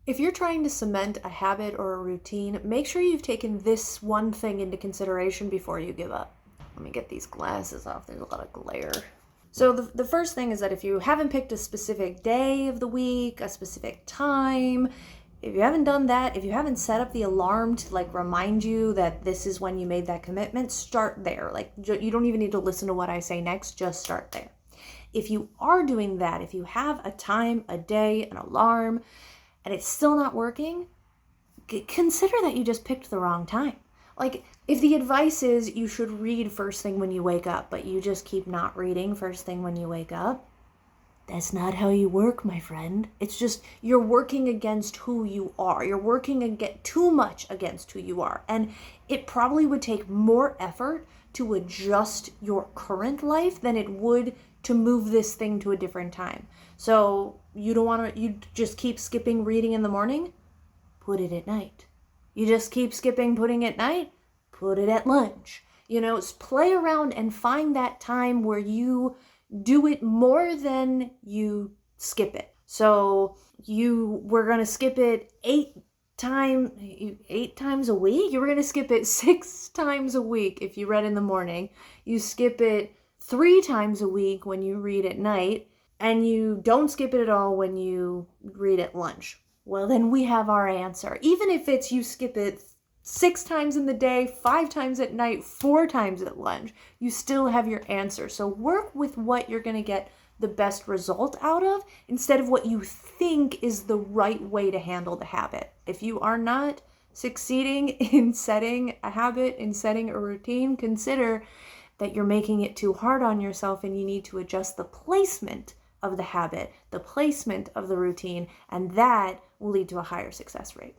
If you're trying to cement a habit or a routine, make sure you've taken this one thing into consideration before you give up. Let me get these glasses off. There's a lot of glare. So the first thing is that if you haven't picked a specific day of the week, a specific time, if you haven't done that, if you haven't set up the alarm to like remind you that this is when you made that commitment, start there. Like you don't even need to listen to what I say next, just start there. If you are doing that, if you have a time, a day, an alarm, and it's still not working, consider that you just picked the wrong time. Like, if the advice is you should read first thing when you wake up, but you just keep not reading first thing when you wake up, that's not how you work, my friend. It's just you're working against who you are. You're working too much against who you are. And it probably would take more effort to adjust your current life than it would to move this thing to a different time. So you just keep skipping reading in the morning? Put it at night. You just keep skipping putting at night? Put it at lunch. Play around and find that time where you do it more than you skip it. So you were going to skip it 8 times a week. You were going to skip it 6 times a week if you read in the morning. You skip it 3 times a week when you read at night, and you don't skip it at all when you read at lunch. Well, then we have our answer. Even if it's you skip it 6 times in the day, 5 times at night, 4 times at lunch, you still have your answer. So work with what you're going to get the best result out of instead of what you think is the right way to handle the habit. If you are not succeeding in setting a habit, in setting a routine, consider that you're making it too hard on yourself and you need to adjust the placement of the habit, the placement of the routine, and that will lead to a higher success rate.